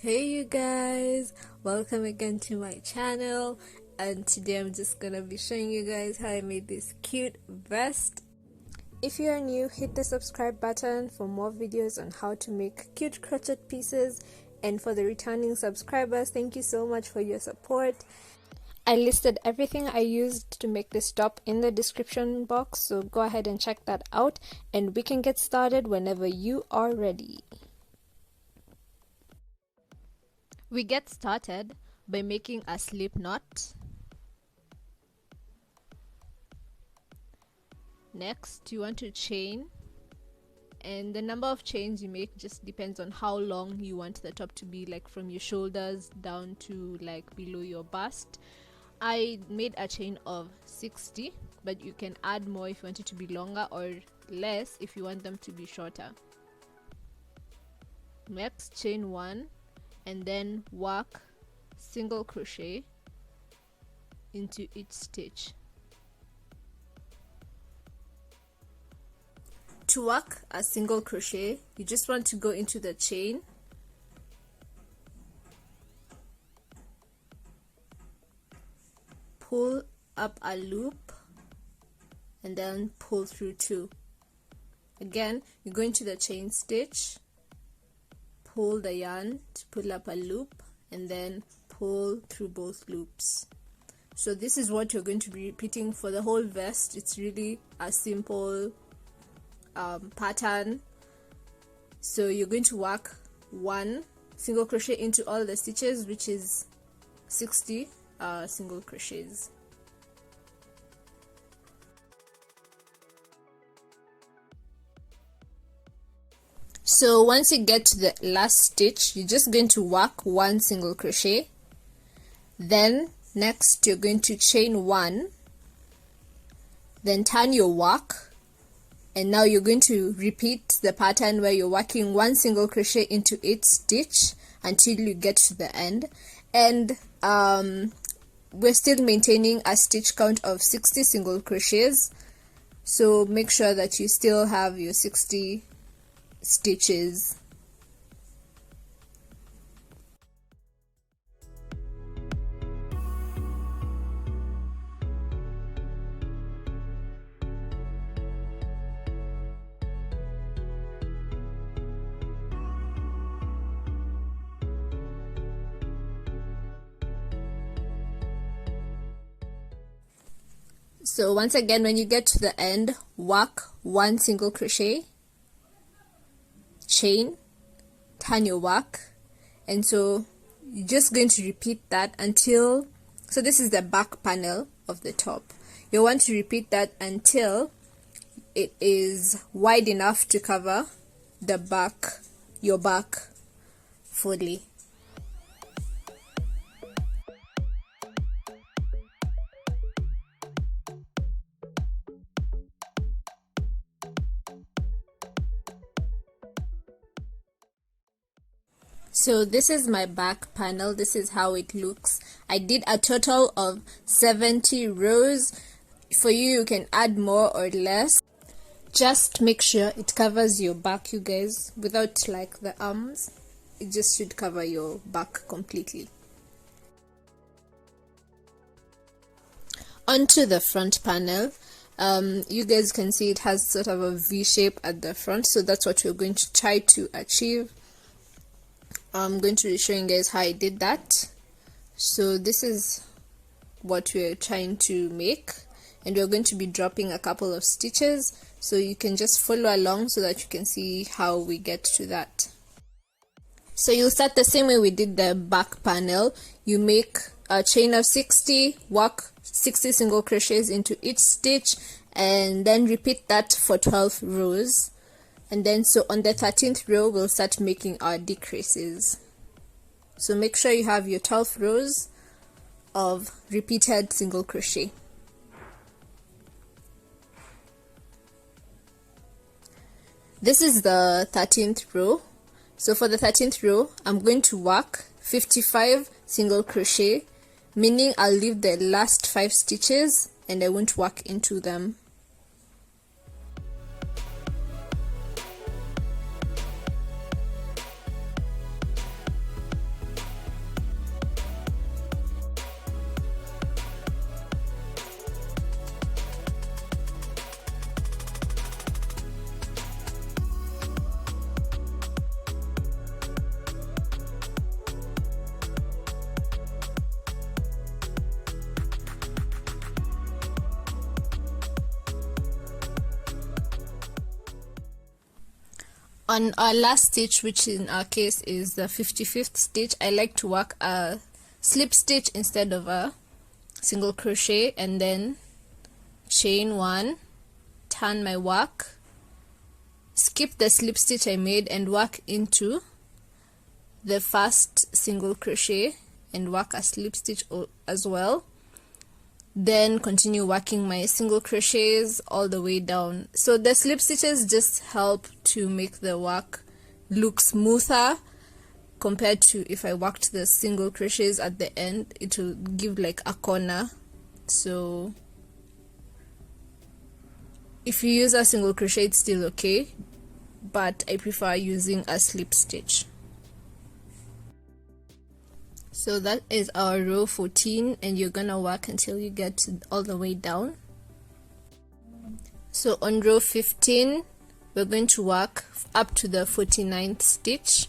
Hey you guys, welcome again to my channel, and today I'm just gonna be showing you guys how I made this cute vest. If you are new, hit the subscribe button for more videos on how to make cute crochet pieces, and for the returning subscribers, thank you so much for your support. I listed everything I used to make this top in the description box, so go ahead and check that out and we can get started whenever you are ready. We get started by making a slip knot. Next, you want to chain, and the number of chains you make just depends on how long you want the top to be, like from your shoulders down to like below your bust. I made a chain of 60, but you can add more if you want it to be longer, or less if you want them to be shorter. Next, chain 1 and then work single crochet into each stitch. To work a single crochet, you just want to go into the chain, pull up a loop, and then pull through 2. Again, you go into the chain stitch, pull the yarn to pull up a loop, and then pull through both loops. So this is what you're going to be repeating for the whole vest. It's really a simple pattern. So you're going to work 1 single crochet into all the stitches, which is 60 single crochets. So once you get to the last stitch, you're just going to work 1 single crochet. Then next you're going to chain 1, then turn your work, and now you're going to repeat the pattern where you're working 1 single crochet into each stitch until you get to the end. And we're still maintaining a stitch count of 60 single crochets, so make sure that you still have your 60 stitches. So once again, when you get to the end, work 1 single crochet, chain, turn your work, and so you're just going to repeat that until, so this is the back panel of the top. You want to repeat that until it is wide enough to cover the back, your back fully. So this is my back panel. This is how it looks. I did a total of 70 rows. For you, you can add more or less. Just make sure it covers your back, you guys, without like the arms. It just should cover your back completely. Onto the front panel. You guys can see it has sort of a V shape at the front, so that's what we're going to try to achieve. I'm going to be showing you guys how I did that. So this is what we're trying to make, and we're going to be dropping a couple of stitches, so you can just follow along so that you can see how we get to that. So you'll start the same way we did the back panel. You make a chain of 60, work 60 single crochets into each stitch, and then repeat that for 12 rows. And then so on the 13th row we'll start making our decreases. So make sure you have your 12 rows of repeated single crochet. This is the 13th row. So for the 13th row, I'm going to work 55 single crochet, meaning I'll leave the last 5 stitches and I won't work into them. On our last stitch, which in our case is the 55th stitch, I like to work a slip stitch instead of a single crochet, and then chain 1, turn my work, skip the slip stitch I made and work into the first single crochet and work a slip stitch as well, then continue working my single crochets all the way down. So the slip stitches just help to make the work look smoother compared to if I worked the single crochets at the end. It will give like a corner. So if you use a single crochet, it's still okay, but I prefer using a slip stitch. So that is our row 14, and you're gonna work until you get all the way down. So on row 15, we're going to work up to the 49th stitch.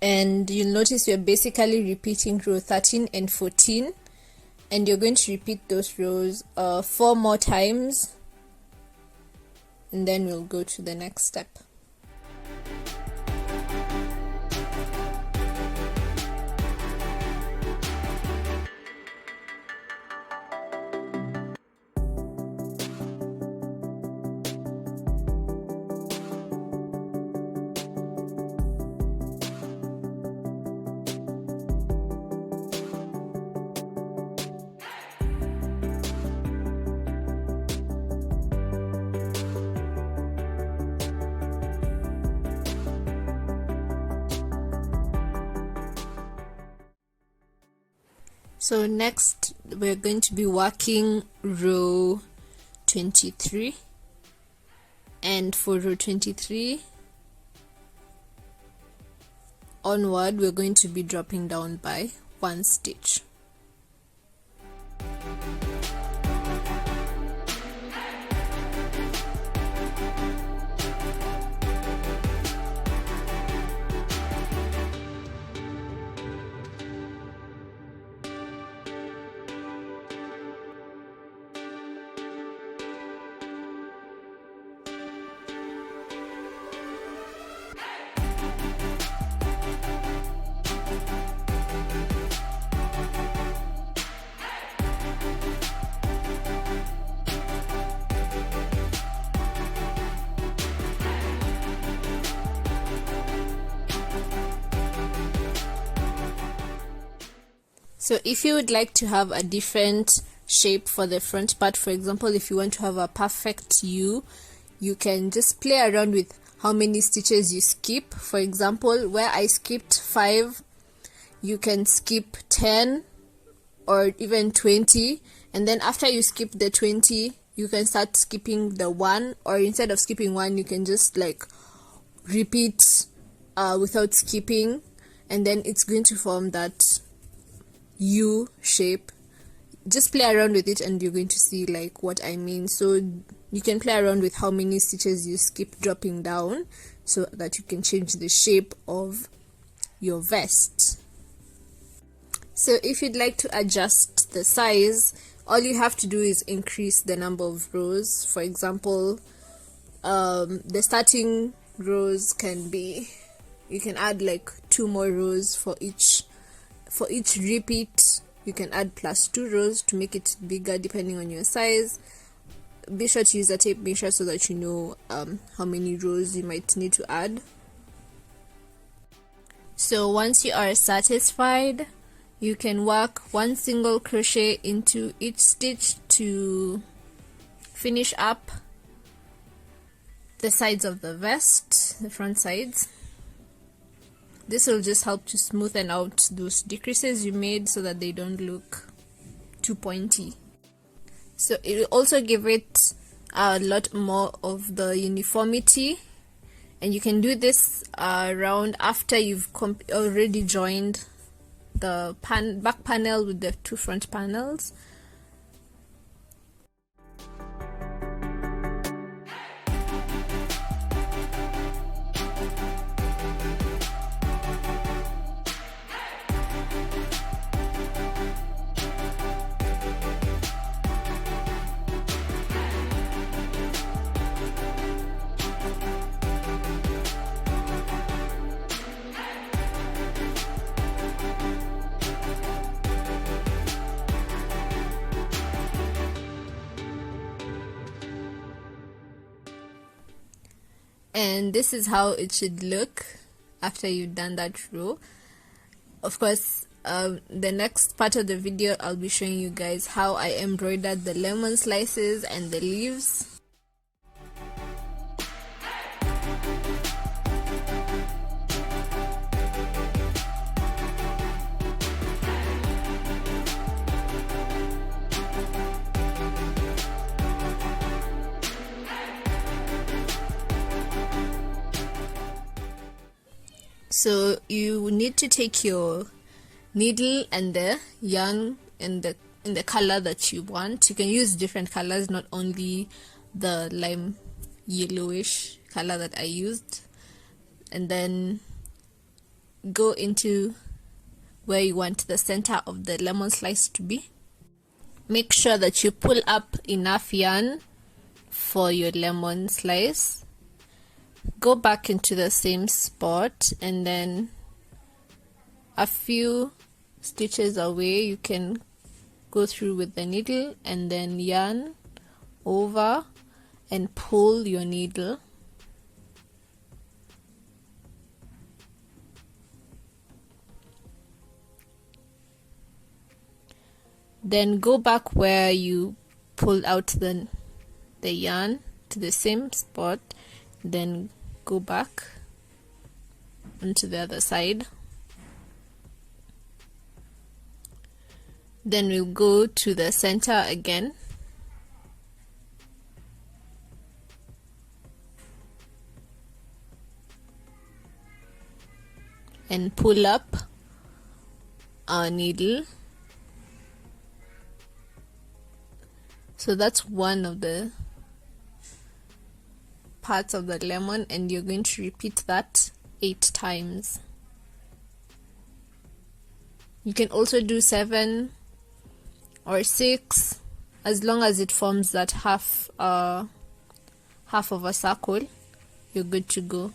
And you'll notice you're basically repeating row 13 and 14, and you're going to repeat those rows 4 more times, and then we'll go to the next step. So next we're going to be working row 23, and for row 23 onward we're going to be dropping down by 1 stitch. So if you would like to have a different shape for the front part, for example, if you want to have a perfect U, you can just play around with how many stitches you skip. For example, where I skipped 5, you can skip 10 or even 20, and then after you skip the 20, you can start skipping the 1, or instead of skipping 1, you can just like repeat without skipping, and then it's going to form that U shape. Just play around with it and you're going to see like what I mean. So you can play around with how many stitches you skip dropping down so that you can change the shape of your vest. So if you'd like to adjust the size, all you have to do is increase the number of rows. For example, the starting rows can be, you can add like 2 more rows for each repeat. You can add +2 rows to make it bigger depending on your size. Be sure to use a tape measure so that you know how many rows you might need to add. So once you are satisfied, you can work 1 single crochet into each stitch to finish up the sides of the vest, the front sides. This will just help to smoothen out those decreases you made so that they don't look too pointy. So it will also give it a lot more of the uniformity, and you can do this around after you've already joined the back panel with the 2 front panels. And this is how it should look after you've done that row. Of course, the next part of the video I'll be showing you guys how I embroidered the lemon slices and the leaves. So you need to take your needle and the yarn in the color that you want. You can use different colors, not only the lime yellowish color that I used, and then go into where you want the center of the lemon slice to be. Make sure that you pull up enough yarn for your lemon slice. Go back into the same spot, and then a few stitches away you can go through with the needle and then yarn over and pull your needle. Then go back where you pulled out the yarn to the same spot, then go back onto the other side. Then we'll go to the center again and pull up our needle. So that's one of the parts of the lemon, and you're going to repeat that 8 times. You can also do 7 or 6, as long as it forms that half of a circle, you're good to go.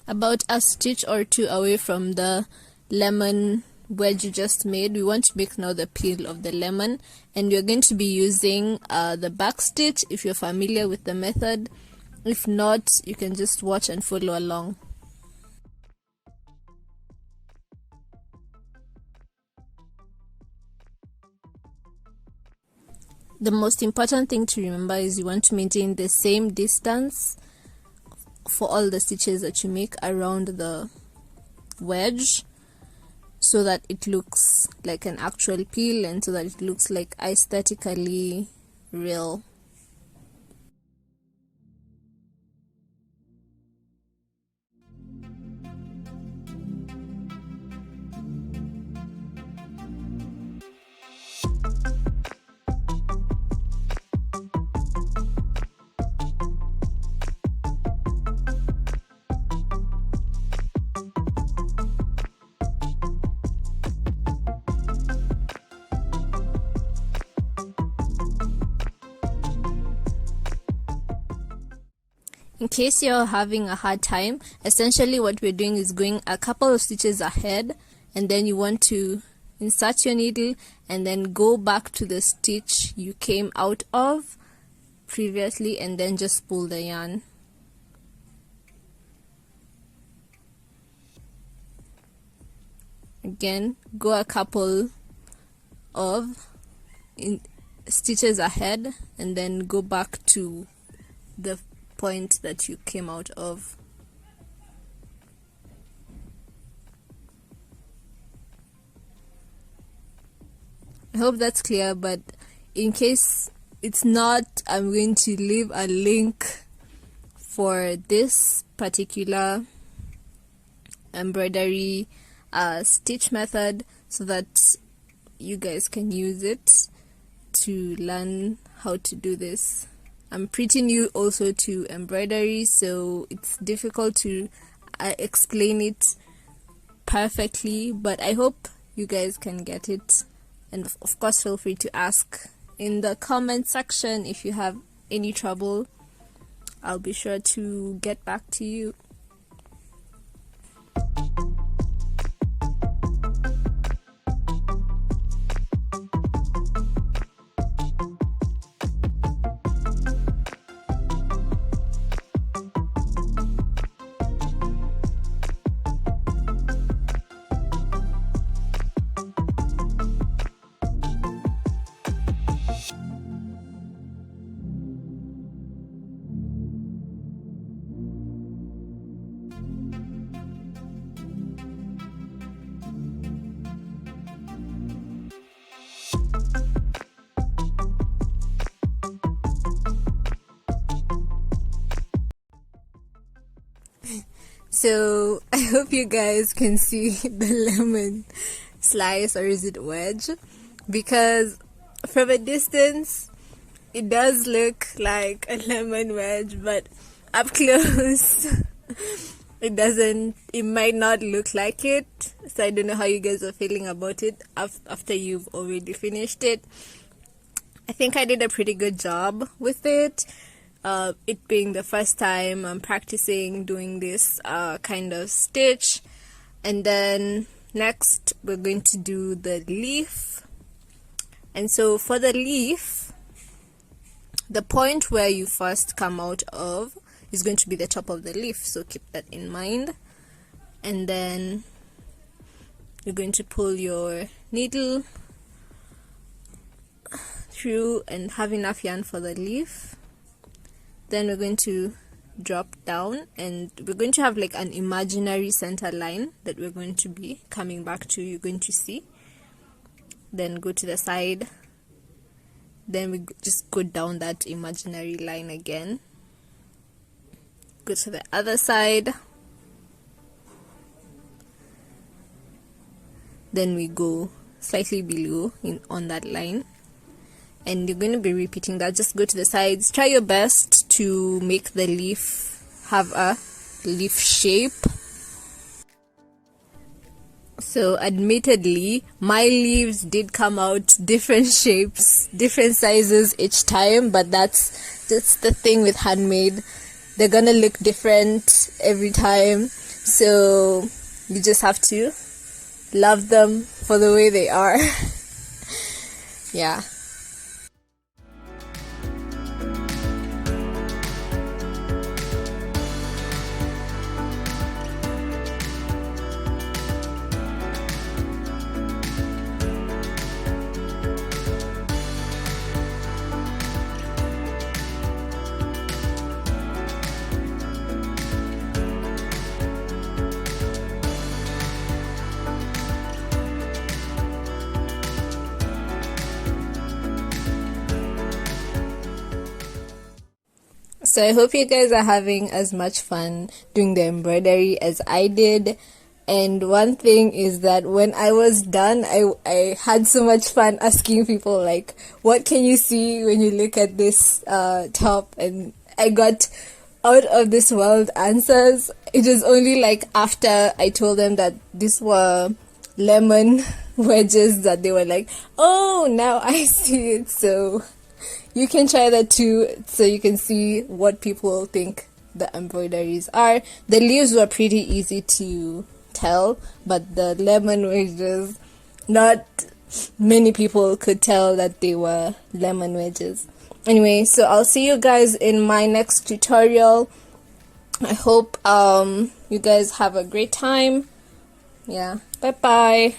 About a stitch or two away from the lemon wedge you just made, we want to make now the peel of the lemon, and you're going to be using the back stitch if you're familiar with the method. If not, you can just watch and follow along. The most important thing to remember is you want to maintain the same distance for all the stitches that you make around the wedge, so that it looks like an actual peel and so that it looks like aesthetically real. In case you're having a hard time, essentially what we're doing is going a couple of stitches ahead, and then you want to insert your needle and then go back to the stitch you came out of previously, and then just pull the yarn. Again, go a couple of stitches ahead and then go back to the point that you came out of. I hope that's clear, but in case it's not, I'm going to leave a link for this particular embroidery stitch method so that you guys can use it to learn how to do this. I'm pretty new also to embroidery, so it's difficult to explain it perfectly, but I hope you guys can get it. And of course, feel free to ask in the comment section if you have any trouble. I'll be sure to get back to you. So I hope you guys can see the lemon slice, or is it wedge, because from a distance it does look like a lemon wedge, but up close it might not look like it. So I don't know how you guys are feeling about it after you've already finished it. I think I did a pretty good job with it. It being the first time I'm practicing doing this kind of stitch. And then next we're going to do the leaf. And so for the leaf, the point where you first come out of is going to be the top of the leaf, so keep that in mind. And then you're going to pull your needle through and have enough yarn for the leaf. Then we're going to drop down, and we're going to have like an imaginary center line that we're going to be coming back to. You're going to see, then go to the side, then we just go down that imaginary line again, go to the other side, then we go slightly below on that line, and you're going to be repeating that. Just go to the sides, try your best to make the leaf have a leaf shape. So admittedly, my leaves did come out different shapes, different sizes each time, but that's just the thing with handmade. They're gonna look different every time. So you just have to love them for the way they are. Yeah. So I hope you guys are having as much fun doing the embroidery as I did. And one thing is that when I was done, I had so much fun asking people, like, what can you see when you look at this top? And I got out of this world answers. It was only like after I told them that these were lemon wedges that they were like, oh, now I see it. So you can try that too, so you can see what people think the embroideries are. The leaves were pretty easy to tell, but the lemon wedges, not many people could tell that they were lemon wedges. Anyway, so I'll see you guys in my next tutorial. I hope you guys have a great time. Yeah, bye bye.